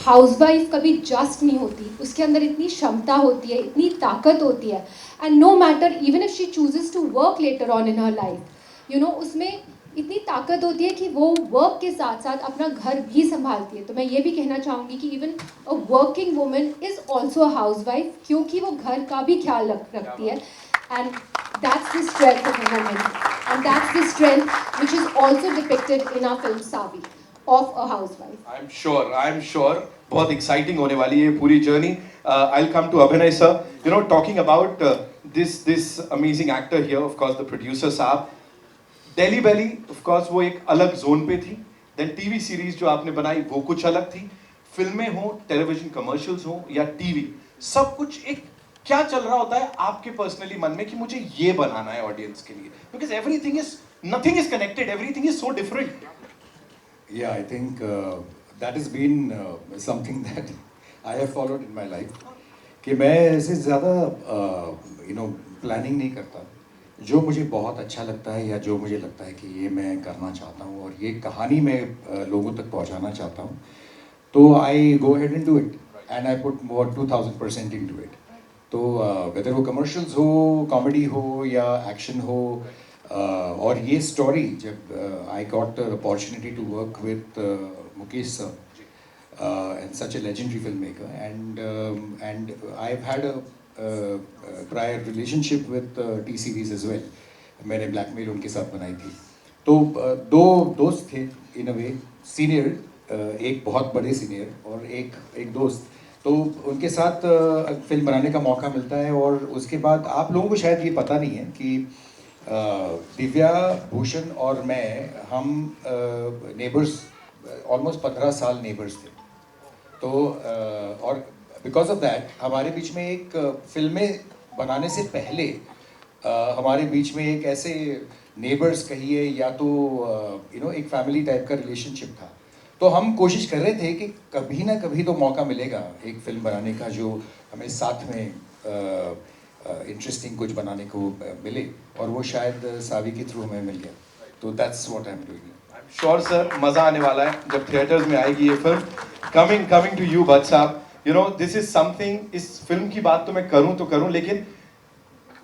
Housewife कभी just नहीं होती, उसके अंदर इतनी क्षमता होती है, इतनी ताकत होती है, and no matter even if she chooses to work later on in her life, you know, उसमें इतनी ताकत होती है कि वो वर्क के साथ साथ अपना घर भी संभालती है. तो मैं ये भी कहना चाहूँगी कि even a working woman is also a housewife, क्योंकि वो घर का भी ख्याल रखती है. And that's the strength of a woman, and that's the strength which is also depicted in our film Savi of a housewife. I am sure बहुत exciting होने वाली है पूरी journey. I will come to Abhinay sir. You know, talking about this amazing actor here, of course the producer साहब. Delhi belly of course वो एक अलग zone पे थी. देन टीवी सीरीज जो आपने बनाई वो कुछ अलग थी. फिल्में हो, टेलीविजन कमर्शियल्स हो या टीवी, सब कुछ एक क्या चल रहा होता है आपके पर्सनली मन में कि मुझे ये बनाना है ऑडियंस के लिए, because everything is, nothing is connected, everything is so different. Yeah, I think that has been something that I have followed in my life. कि मैं ऐसे ज़्यादा प्लानिंग नहीं करता. जो मुझे बहुत अच्छा लगता है या जो मुझे लगता है कि ये मैं करना चाहता हूँ और ये कहानी मैं लोगों तक पहुँचाना चाहता हूँ, तो I go head and do it and I put more 2000% into it. तो वेदर वो कमर्शियल्स हो, कॉमेडी हो या एक्शन हो, और ये स्टोरी जब I got the opportunity to work with Mukesh sir and such a legendary filmmaker, and I've had a prior relationship with T series as well. मैंने ब्लैकमेल उनके साथ बनाई थी. तो दो दोस्त थे इन अ वे, सीनियर, एक बहुत बड़े सीनियर और एक दोस्त. तो उनके साथ फिल्म बनाने का मौका मिलता है. और उसके बाद आप लोगों को शायद ये पता नहीं है कि दिव्या, भूषण और मैं, हम नेबर्स, ऑलमोस्ट 15 साल नेबर्स थे. तो और बिकॉज ऑफ दैट हमारे बीच में एक फिल्में बनाने से पहले हमारे बीच में एक ऐसे नेबर्स कहिए या तो एक फैमिली टाइप का रिलेशनशिप था. तो हम कोशिश कर रहे थे कि कभी ना कभी तो मौका मिलेगा एक फिल्म बनाने का जो हमें साथ में इंटरेस्टिंग कुछ बनाने को मिले, और वो शायद सावी के थ्रू हमें मिल गया. तो that's what I am doing. Sure sir, मजा आने वाला है जब थिएटर्स में आएगी ये फिल्म. कमिंग टू यू भट्ट साहब, you know this is something. इस फिल्म की बात तो मैं करूं तो करूं, लेकिन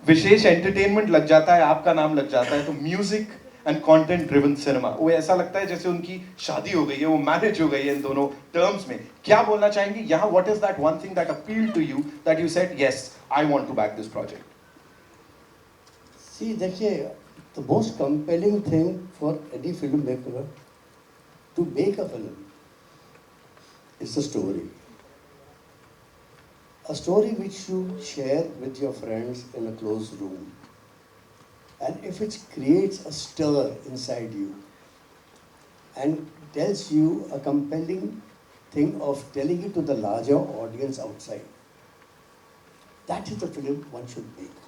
विशेष एंटरटेनमेंट लग जाता है, आपका नाम लग जाता है, तो music and content driven cinema, वो ऐसा लगता है जैसे उनकी शादी हो गई है, वो मैरिज हो गई है इन दोनों टर्म्स में. क्या बोलना चाहेंगे यहाँ? What is that one thing that appeal to you, that you said yes I want to back this project? See, देखिए, the most compelling thing for any filmmaker to make a film is the story. A story which you share with your friends in a closed room. And if it creates a stir inside you and tells you a compelling thing of telling it to the larger audience outside, that is the film one should make.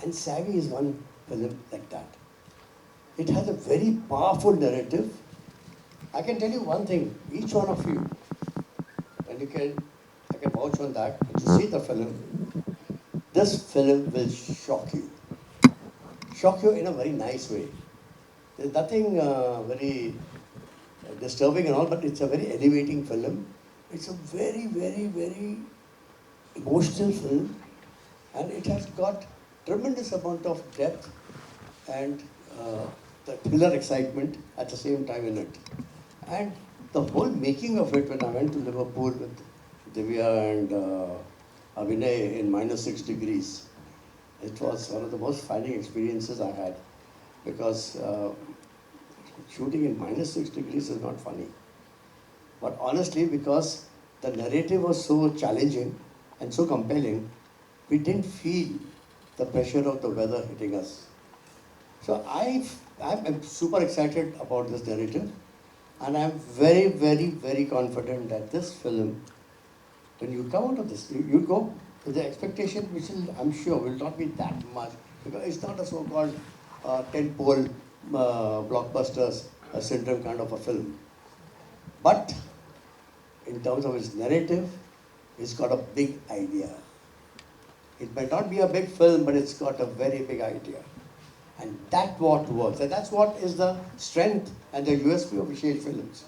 And Savvy is one film like that. It has a very powerful narrative. I can tell you one thing, each one of you, and I can vouch on that, if you see the film, this film will shock you. Shock you in a very nice way. There's nothing very disturbing and all, but it's a very elevating film. It's a very, very, very emotional film, and it has got tremendous amount of depth and the thriller excitement at the same time in it. And the whole making of it, when I went to Liverpool with Divya and Abhinay in -6 degrees, it was one of the most finding experiences I had, because shooting in -6 degrees is not funny. But honestly, because the narrative was so challenging and so compelling, we didn't feel the pressure of the weather hitting us. So I'm super excited about this narrative, and I'm very, very, very confident that this film, when you come out of this, you go with the expectation, which will, I'm sure, will not be that much, because it's not a so-called tentpole blockbusters syndrome kind of a film. But in terms of its narrative, it's got a big idea. It might not be a big film, but it's got a very big idea. And that's what works. And that's what is the strength and the USP of Vishesh Films.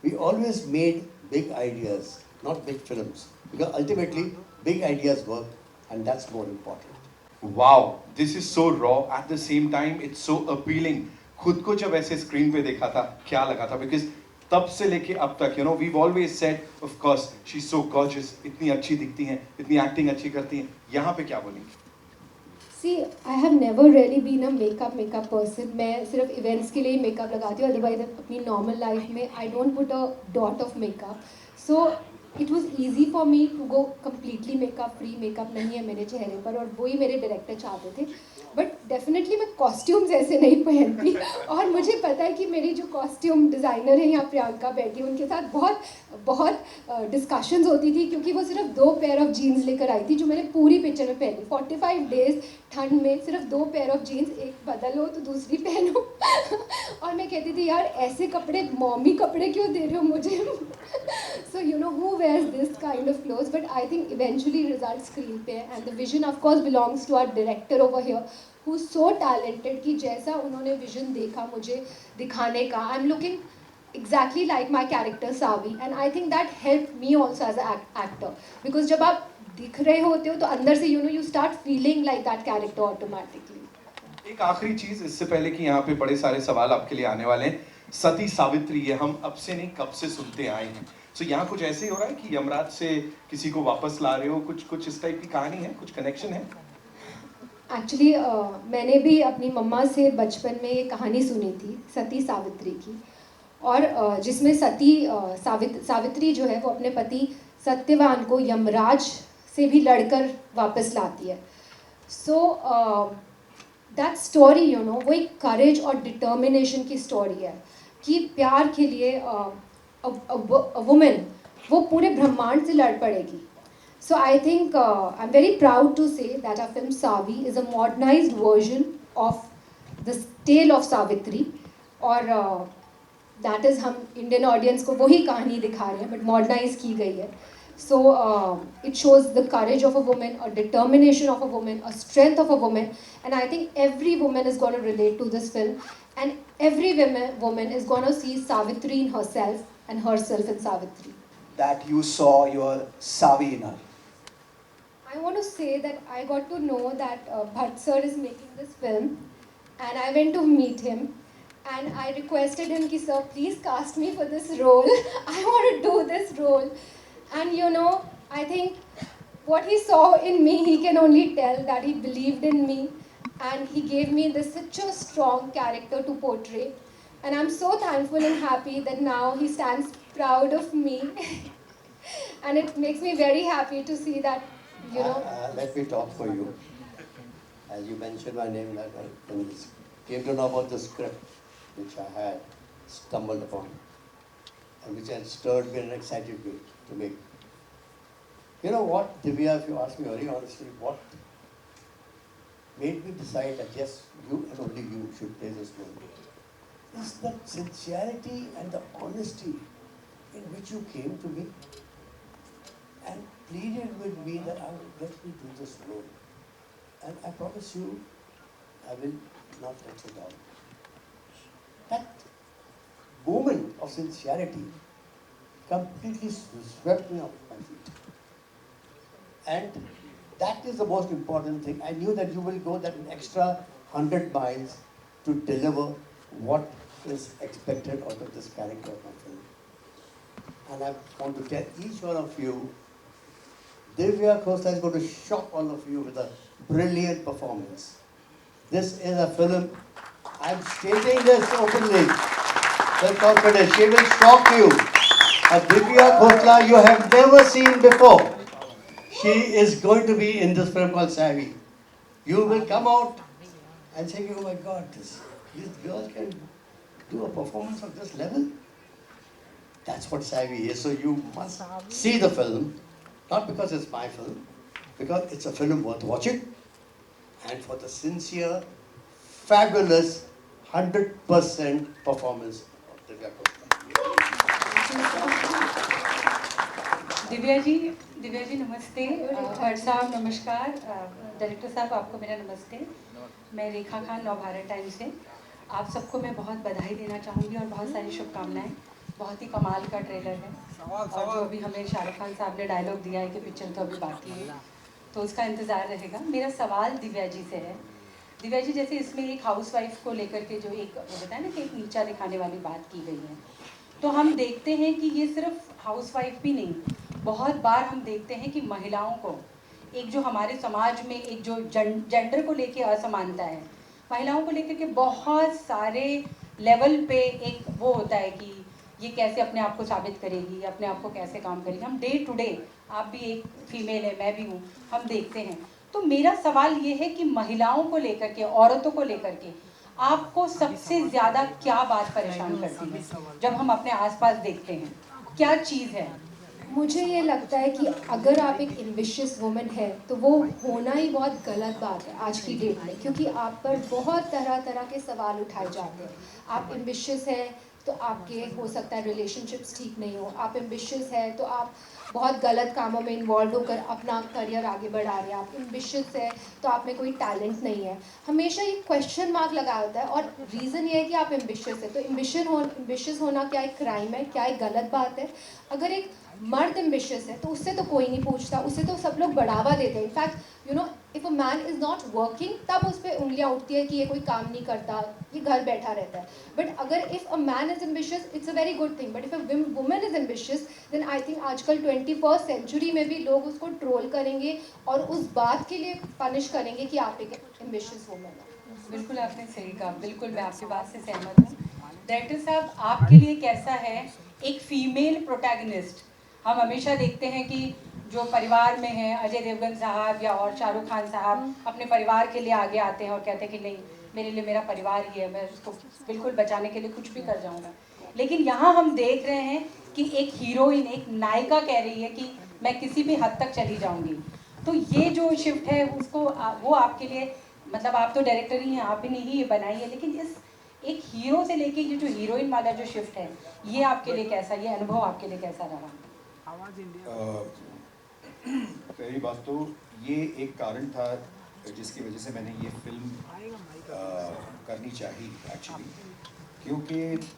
We always made big ideas, not big films. Because ultimately, big ideas work, and that's more important. Wow, this is so raw. At the same time, it's so appealing. खुद को जब ऐसे screen पे देखा था, क्या लगा था? Because तब से लेके अब तक, you know, we've always said, of course, she's so gorgeous. इतनी अच्छी दिखती हैं, इतनी एक्टिंग अच्छी करती हैं. यहाँ पे क्या बोलेंगी? See, I have never really been a makeup person. मैं सिर्फ events के लिए ही makeup लगाती हूँ. Otherwise, अपनी normal life में I don't put a dot of makeup. So it was easy for me to go completely makeup free. Makeup नहीं है मेरे चेहरे पर और वही मेरे director चाहते थे. बट डेफिनेटली मैं कॉस्ट्यूम्स ऐसे नहीं पहनती और मुझे पता है कि मेरी जो कॉस्ट्यूम डिज़ाइनर है यहाँ प्रियंका बेटी, उनके साथ बहुत डिस्कशंस होती थी क्योंकि वो सिर्फ 2 पेयर ऑफ जीन्स लेकर आई थी जो मैंने पूरी पिक्चर में पहनी. 45 डेज ठंड में सिर्फ 2 पेयर ऑफ जीन्स, एक बदलो तो दूसरी पहनो और मैं कहती थी यार ऐसे कपड़े, मॉमी कपड़े क्यों दे रहे हो मुझे. So you know who wears this kind of clothes, but I think eventually results screen पे है and the vision of course belongs to our director over here who's so talented कि जैसा उन्होंने vision देखा मुझे दिखाने का, I'm looking exactly like my character Savi and I think that helped me also as an actor because जब आप दिख रहे होते हो तो अंदर से you know you start feeling like that character automatically. एक आखिरी चीज इससे पहले कि यहाँ पे बड़े सारे सवाल आपके लिए आने वाले हैं. सती सावित्री ये हम अब से नहीं कब से सुनते आए हैं. सो यहाँ कुछ ऐसे ही हो रहा है कि यमराज से किसी को वापस ला रहे हो, कुछ इस टाइप की कहानी है, कुछ कनेक्शन है? एक्चुअली मैंने भी अपनी मम्मा से बचपन में ये कहानी सुनी थी सती सावित्री की और जिसमें सती सावित्री जो है वो अपने पति सत्यवान को यमराज से भी लड़कर वापस लाती है. So that story you know वो एक करेज और डिटर्मिनेशन की स्टोरी है कि प्यार के लिए वुमेन वो पूरे ब्रह्मांड से लड़ पड़ेगी. So I think I'm very proud to say that our film Savi is a modernized version of the tale of Savitri और that is हम Indian audience को वही कहानी दिखा रहे हैं but modernize की गई है. So it shows the courage of a woman, a determination of a woman, a strength of a woman and I think every woman is going to relate to this film and every woman is going to see Savitri in herself and herself in Savitri. That you saw your Savi in her. I want to say that I got to know that Bhatt sir is making this film and I went to meet him and I requested him ki sir please cast me for this role. I want to do this role and you know I think what he saw in me he can only tell that he believed in me and he gave me this such a strong character to portray and I'm so thankful and happy that now he stands proud of me and it makes me very happy to see that you know. Let me talk for you. As you mentioned my name, that I came to know about the script which I had stumbled upon and which had stirred me and excited me to make. You know what, Divya, if you ask me very honestly, what made me decide that yes, you and only you should play this role is the sincerity and the honesty in which you came to me and pleaded with me that I will let me do this role. And I promise you, I will not let you down. That moment of sincerity completely swept me off my feet. And that is the most important thing. I knew that you will go that extra 100 miles to deliver what is expected out of this character of my film. And I want to tell each one of you, Divya Khosla is going to shock all of you with a brilliant performance. This is a film, I'm stating this openly, with confidence, she will shock you. A Divya Khosla you have never seen before. She is going to be in this film called Savi. You will come out and say, oh my God, this girl can do a performance of this level. That's what Savi is. So you must see the film. Not because it's my film, because it's a film worth watching and for the sincere, fabulous, 100% performance of Divya Khosla. Divya ji नमस्ते. भट्ट साहब नमस्कार. Director साहब आपको मेरा नमस्ते. मैं रेखा Khan Navbharat times से आप सबको मैं बहुत बधाई देना चाहूँगी और बहुत सारी शुभकामनाएं. बहुत ही कमाल का ट्रेलर है और जो अभी हमें शाहरुख खान साहब ने डायलॉग दिया है कि पिक्चर तो अभी बाकी है, तो उसका इंतज़ार रहेगा। मेरा सवाल दिव्या जी से है। दिव्या जी, जैसे इसमें एक हाउसवाइफ को लेकर के जो एक होता है ना कि एक नीचा दिखाने वाली बात की गई है, तो हम देखते हैं कि ये सिर्फ हाउसवाइफ भी नहीं, बहुत बार हम देखते हैं कि महिलाओं को एक जो हमारे समाज में एक जो जेंडर को लेके असमानता है, महिलाओं को लेकर के बहुत सारे लेवल पे एक वो होता है कि ये कैसे अपने आप को साबित करेगी, अपने आप को कैसे काम करेगी। हम डे टू डे, आप भी एक फीमेल है, मैं भी हूँ, हम देखते हैं। तो मेरा सवाल ये है कि महिलाओं को लेकर के, औरतों को लेकर के आपको सबसे ज़्यादा क्या बात परेशान करती है जब हम अपने आसपास देखते हैं, क्या चीज़ है? मुझे ये लगता है कि अगर आप एक एम्बिशियस वुमन है तो वो होना ही बहुत गलत बात है आज की डेट में, क्योंकि आप पर बहुत तरह तरह के सवाल उठाए जाते हैं। आप एम्बिशियस है तो आपके हो सकता है रिलेशनशिप्स ठीक नहीं हो, आप एम्बिशियस है तो आप बहुत गलत कामों में इन्वॉल्व होकर अपना करियर आगे बढ़ा रहे हैं, आप एम्बिशियस है तो आप में कोई टैलेंट नहीं है। हमेशा ये क्वेश्चन मार्क लगा होता है, और रीज़न ये है कि आप एम्बिशियस है। तो एम्बिशियस होना क्या एक क्राइम है, क्या एक गलत बात है? अगर एक मर्द एम्बिशियस है तो उससे तो कोई नहीं पूछता, उससे तो सब लोग बढ़ावा देते हैं। In fact you know, if a man is not working तब उस पर उंगलियां उठती है कि ये कोई काम नहीं करता, ये घर बैठा रहता है। बट अगर if a man is ambitious it's a very good thing, but if a woman is ambitious then I think आजकल 21st सेंचुरी में भी लोग उसको ट्रोल करेंगे और उस बात के लिए पनिश करेंगे कि आप एक एम्बिशियस वुमेन है। बिल्कुल आपने सही कहा, बिल्कुल मैं आपकी बात से सहमत हूँ। डायरेक्टर साहब, आपके लिए कैसा है एक फीमेल प्रोटैगनिस्ट? हम हमेशा देखते हैं कि जो परिवार में है, अजय देवगन साहब या और शाहरुख खान साहब अपने परिवार के लिए आगे आते हैं और कहते हैं कि नहीं, मेरे लिए मेरा परिवार ही है, मैं उसको बिल्कुल बचाने के लिए कुछ भी कर जाऊँगा। लेकिन यहाँ हम देख रहे हैं कि एक हीरोइन, एक नायिका कह रही है कि मैं किसी भी हद तक चली जाऊँगी। तो ये जो शिफ्ट है उसको वो आपके लिए, मतलब आप तो डायरेक्टर ही हैं, आप ने ही ये बनाई है, लेकिन इस एक हीरो से लेके ये जो हीरोइन वाला जो शिफ्ट है, ये आपके लिए कैसा, ये अनुभव आपके लिए कैसा रहा? पहली बात तो ये एक कारण था जिसकी वजह से मैंने ये फिल्म करनी चाहिए एक्चुअली, क्योंकि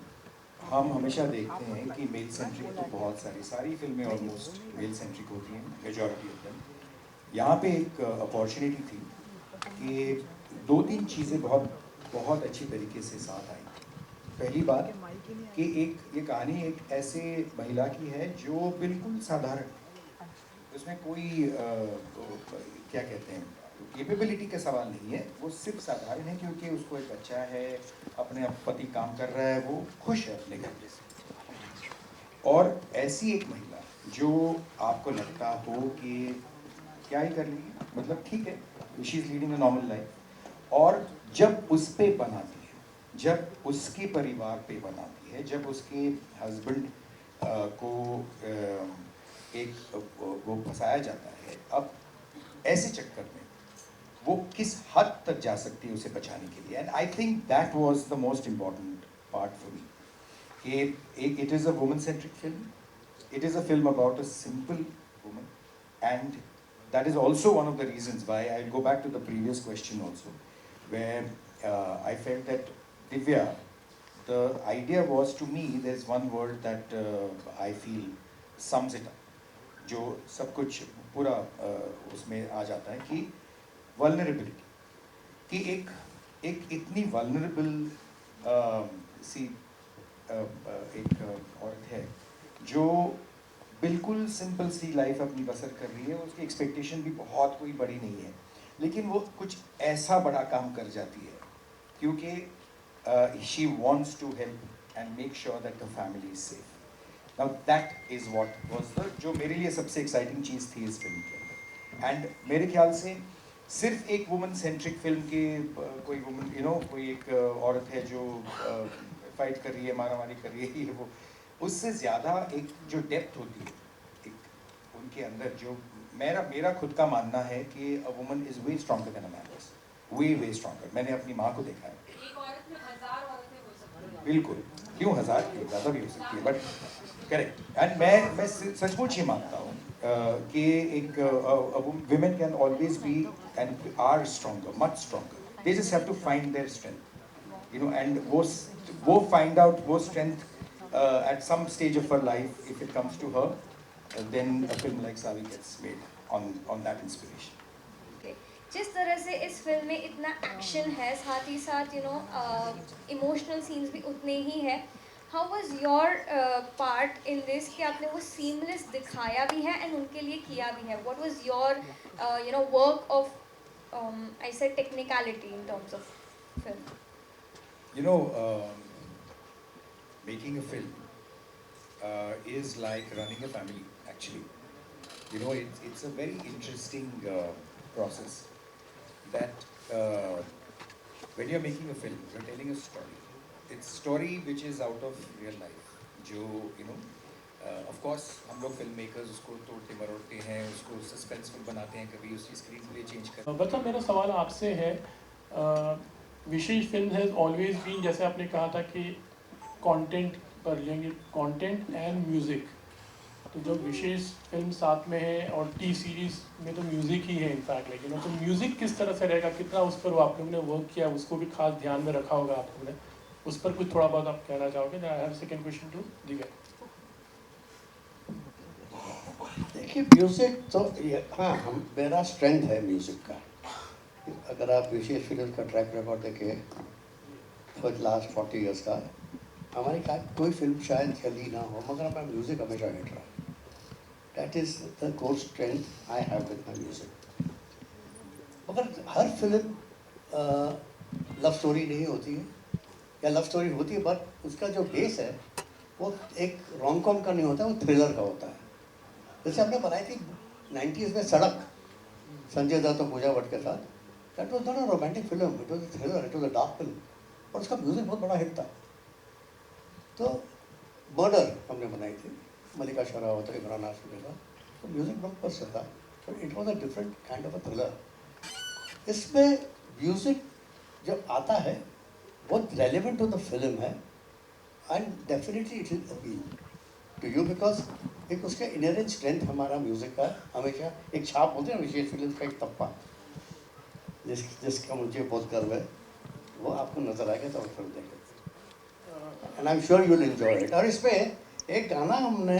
हम हमेशा देखते हैं कि मेल सेंट्रिक तो बहुत सारी फिल्में ऑलमोस्ट मेल सेंट्रिक होती हैं, मेजॉरिटी ऑफ देम। यहाँ पे एक अपॉर्चुनिटी थी कि दो तीन चीज़ें बहुत अच्छी तरीके से साथ आई। पहली बात कि ये कहानी एक ऐसे महिला की है जो बिल्कुल साधारण, उसमें कोई क्या कहते हैं कैपेबिलिटी का सवाल नहीं है, वो सिर्फ साधारण है क्योंकि उसको एक बच्चा है, अपने पति काम कर रहा है, वो खुश है अपने घर से। और ऐसी एक महिला जो आपको लगता हो कि क्या ही कर लेगी, मतलब ठीक है, she is leading a normal life, और जब उस पे बनाती है, जब उसके परिवार पे बनाती है, जब उसके हस्बैंड को वो फंसाया जाता है, अब ऐसे चक्कर में वो किस हद तक जा सकती है उसे बचाने के लिए। And I think that was the most important part for me कि it is a woman centric film, it is a film about a simple woman, and that is also one of the reasons why I'll go back to the previous question also, where I felt that Divya, the idea was, to me there's one word that I feel sums it up, जो सब कुछ पूरा उसमें आ जाता है कि vulnerability, कि एक इतनी vulnerable सी एक औरत है जो बिल्कुल सिंपल सी लाइफ अपनी बसर कर रही है, उसकी एक्सपेक्टेशन भी बहुत कोई बड़ी नहीं है, लेकिन वो कुछ ऐसा बड़ा काम कर जाती है क्योंकि she wants to help and make sure that the family is safe. Now that is what was the, जो मेरे लिए सबसे एक्साइटिंग चीज़ थी इस फिल्म के अंदर। एंड मेरे ख्याल से सिर्फ एक वुमन सेंट्रिक फिल्म के कोई वुमन कोई एक औरत है जो फाइट कर रही है, मारामारी कर रही है, ये वो, उससे ज़्यादा एक जो डेप्थ होती है एक उनके अंदर, जो मेरा खुद का मानना है कि a woman is way stronger than a man is, way stronger. मैंने अपनी माँ को देखा है। एक औरत में 1000 औरतें हो सकती हैं। बिल्कुल, क्यों 1000 की ज़्यादा भी हो सकती है, बट करेक्ट। एंड मैं सचमुच ही मानता हूँ कि एक woman can always be and are stronger, much stronger. They just have to find their strength, and वो फाइंड आउट वो strength at some stage of her life, if it comes to her, then a film like Savi gets made on that inspiration. Okay. जिस तरह से इस film में इतना action है, साथ ही साथ इमोशनल सीन्स भी उतने ही है, how was your part in this कि आपने वो सीमलेस दिखाया भी है एंड उनके लिए किया भी है? What was your work of I said technicality in terms of film? You know, making a film is like running a family, actually. You know, it's a very interesting process that when you're making a film, you're telling a story. It's a story which is out of real life. जो of course हम लोग film makers उसको तोड़ते मरोड़ते हैं, उसको suspenseful बनाते हैं, कभी उसकी स्क्रीन प्ले चेंज करते हैं. मतलब मेरा सवाल आपसे है, विशेष फिल्म हैज़ ऑलवेज बीन, जैसे आपने कहा था कि कंटेंट पर लेंगे, कंटेंट एंड म्यूज़िक, तो जब विशेष फिल्म साथ में है और टी सीरीज़ में तो म्यूज़िक ही है इनफैक्ट, लेकिन तो म्यूज़िक किस तरह से रहेगा, कितना उस पर आप लोगों ने वर्क किया, उसको भी खास ध्यान में रखा होगा आप लोगों ने, उस पर कुछ थोड़ा बहुत आप कहना चाहोगे? I have second question to Divya. देखिए म्यूज़िक तो हाँ, मेरा स्ट्रेंथ है म्यूज़िक का. अगर आप विशेष फिल्म का ट्रैक रिकॉर्ड देखें फॉर लास्ट 40 इयर्स का, हमारी कोई फिल्म शायद चली ना हो मगर हमारा म्यूज़िक हमेशा हिट रहा. That is the core strength I have with my music. मगर हर फिल्म लव स्टोरी नहीं होती है, या लव स्टोरी होती है बट उसका जो बेस है वो एक रोम कॉम का नहीं होता, वो थ्रिलर का होता है. जैसे हमने बनाई थी 90s में सड़क, संजय दत्त और पूजा भट्ट के साथ. That was not a romantic film, it was a thriller, it was a dark film, और उसका म्यूज़िक बहुत बड़ा हिट था. तो मर्डर हमने बनाई थी मल्लिका शेरावत और इमरान हाशमी के साथ, तो म्यूज़िक बहुत पसंद था, तो it was a different kind of a thriller. इसमें म्यूज़िक जब आता है बहुत रेलिवेंट टू द फिल्म है, and definitely it will appeal to you because एक उसका इनहेरेंट स्ट्रेंथ हमारा म्यूज़िक का हमेशा एक छाप होती है ना, विशेष फिल्म का एक तप्पा जिसका मुझे बहुत गर्व है, वो आपको नजर आएगा तो फिल्म देखें, and I am sure you will enjoy it. और इसमें एक गाना हमने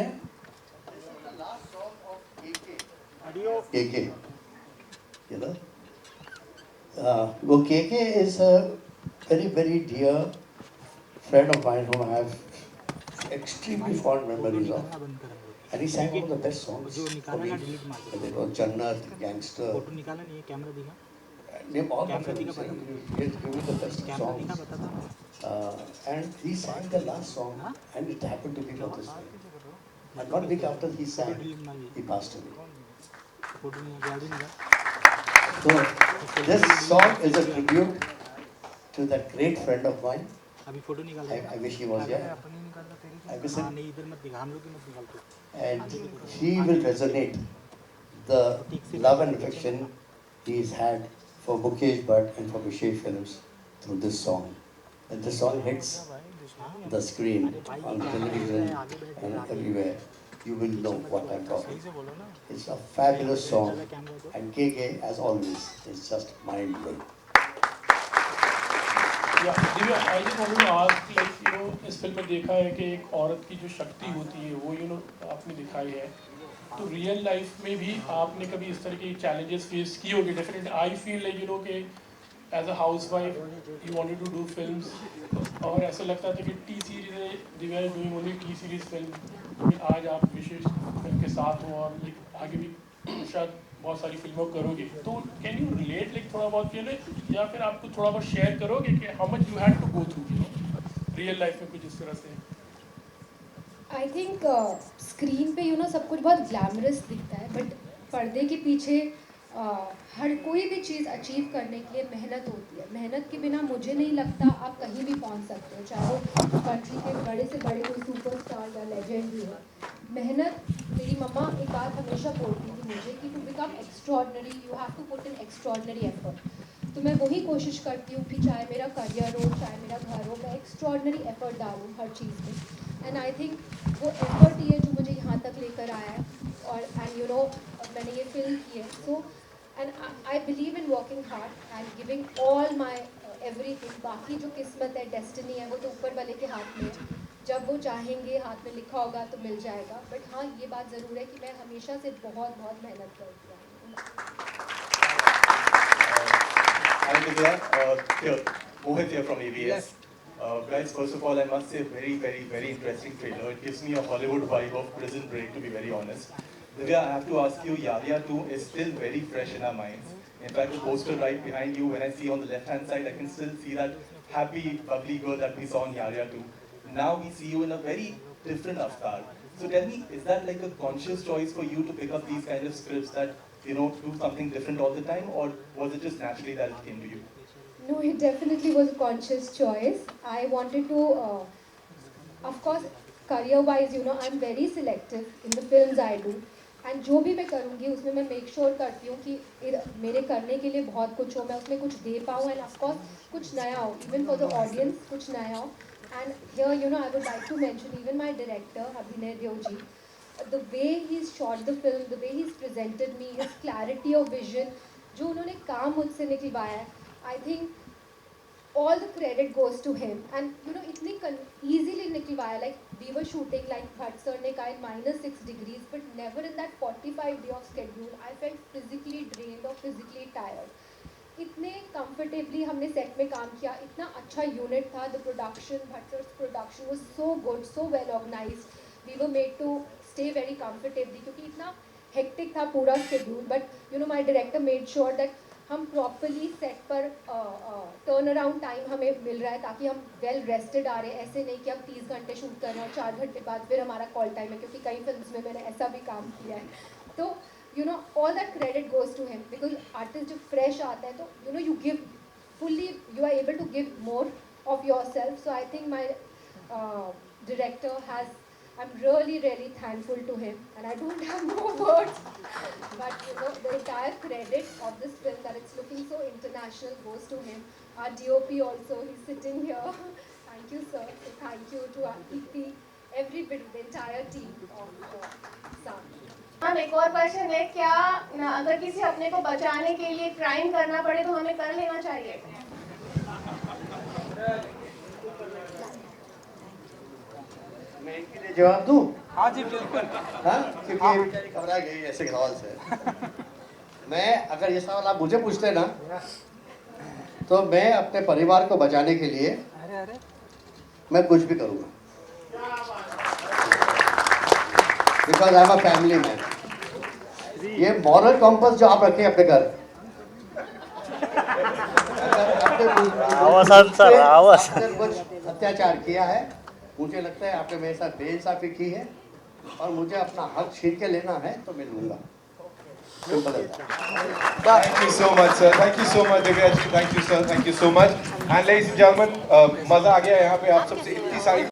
के वो के is a very very dear friend of mine whom I have extremely fond memories of, and he sang one of the best songs for me. It was Jannat, Gangster, name all the films. He has given the best songs, and he sang the last song, and it happened to be for this film. And 1 week after he sang, he passed away. So this song is a tribute to that great friend of mine. I wish he was here. I miss him. And he will resonate the love and affection he's had for Mukesh Bhatt and for Vishesh Films through this song. And this song hits the screen on television and everywhere. You will know what I'm talking. It's a fabulous song, and KK, as always, is just mind-blowing. Divya, I just wanted to ask, like इस film में देखा है कि एक औरत की जो शक्ति होती है वो आपने दिखाई है, तो रियल लाइफ में भी आपने कभी इस तरह के चैलेंजेस फेस किए होंगे? डेफिनेटली आई फील लाइक कि as a housewife you wanted to do films, और ऐसा लगता था कि T series Divya is doing only T series film, लेकिन आज आप विशेष फिल्म के साथ हो और आगे भी शायद बहुत सारी फिल्मों करोगे, तो कैन यू रिलेट लाइक थोड़ा बहुत या फिर आपको थोड़ा बहुत शेयर करोगे कि how much you had to go through real life में कुछ इस तरह से? आई थिंक स्क्रीन पे सब कुछ बहुत ग्लैमरस दिखता है, बट पर्दे के पीछे हर कोई भी चीज़ अचीव करने के लिए मेहनत होती है. मेहनत के बिना मुझे नहीं लगता आप कहीं भी पहुंच सकते हो, चाहे वो कंट्री के बड़े से बड़े कोई सुपरस्टार या लेजेंड भी हो. मेहनत, मेरी मम्मा एक बात हमेशा बोलती थी मुझे कि to become extraordinary you have to put in extraordinary effort. तो मैं वही कोशिश करती हूँ कि चाहे मेरा करियर हो, चाहे मेरा घर हो, मैं एक्स्ट्रॉर्डनरी एफर्ट डालूँ हर चीज़ में. एंड आई थिंक वो एफर्ट ही है जो मुझे यहाँ तक लेकर आया है, और एंड मैंने ये फिल्म की है. So and I believe in working hard and giving all my everything. बाकी जो किस्मत है, डेस्टिनी है, वो तो ऊपर वाले के हाथ में है. जब वो चाहेंगे हाथ में लिखा होगा तो मिल जाएगा. बट हाँ, ये बात ज़रूर है कि मैं हमेशा से बहुत बहुत मेहनत करती हूँ. Hi Divya, here, Mohit here from ABS. Guys, first of all, I must say very interesting trailer. It gives me a Hollywood vibe of Prison Break, to be very honest. Divya, I have to ask you, Yariya 2 is still very fresh in our minds. In fact, the poster right behind you, when I see on the left-hand side, I can still see that happy, bubbly girl that we saw in Yariya 2. Now we see you in a very different avatar. So tell me, is that like a conscious choice for you to pick up these kind of scripts that, you know, do something different all the time, or was it just naturally that it came to you? No, it definitely was a conscious choice. I wanted to, of course, career-wise, you know, I'm very selective in the films I do. And जो भी मैं करूँगी उसमें मैं make sure करती हूँ कि मेरे करने के लिए बहुत कुछ हो, मैं उसमें कुछ दे पाऊँ एंड ऑफ कोर्स कुछ नया हो, इवन फॉर द ऑडियंस कुछ नया हो. And here you know I would like to mention even my director Abhinay Dev ji, the way he's shot the film, the way he's presented me, his clarity of vision, जो उन्होंने काम मुझसे निकलवाया है, I think all the credit goes to him. And you know, इतनी easily निकलवाया, like we were shooting like Bhatt sir ने कहा -6 degrees, but never in that 45-day of schedule I felt physically drained or physically tired. इतने comfortably हमने set में काम किया, इतना अच्छा unit था, the production, Bhatt sir's production was so good, so well organized. We were made to stay very comfortably क्योंकि इतना hectic था पूरा schedule. But you know, my director made sure that हम प्रॉपरली सेट पर turn around time हमें मिल रहा है ताकि हम वेल रेस्टेड आ रहे हैं. ऐसे नहीं कि हम 30 घंटे शूट कर रहे हैं और 4 घंटे बाद फिर हमारा कॉल टाइम है, क्योंकि कई फिल्म्स में मैंने ऐसा भी काम किया है. तो you know all that credit goes to him, because artist जब फ्रेश आता है तो you know you give fully, you are able to give more of yourself. So I think my director has, I'm really thankful to him, and I don't have no words. But you know, the entire credit of this film that it's looking so international goes to him. Our DOP also, he's sitting here. Thank you, sir. So thank you to our EP, every bit, the entire team of Sound. हम एक और question है, क्या अगर किसी अपने को बचाने के लिए क्राइम करना पड़े तो हमें कर लेना चाहिए? मैं इनके लिए जवाब दूं? हाँ जी बिल्कुल. हाँ, क्योंकि ये बेचारी घबरा गई ऐसे सवाल से. मैं अगर ये सवाल आप मुझे पूछते ना, तो मैं अपने परिवार को बचाने के लिए मैं कुछ भी करूँगा. Because I am a family man. ये मॉरल कॉम्पस जो आप रखें अपने घर, अगर कुछ अत्याचार किया है, मुझे लगता है आपने मेरे साथ बेइंसाफी की है और मुझे अपना हक छीन के लेना है तो मैं लूँगा. Thank you so much, sir. Thank you so much, Divya ji. Thank you, sir. Thank you so much. And ladies and gentlemen, मजा आ गया यहाँ पे आप सबसे इतनी सारी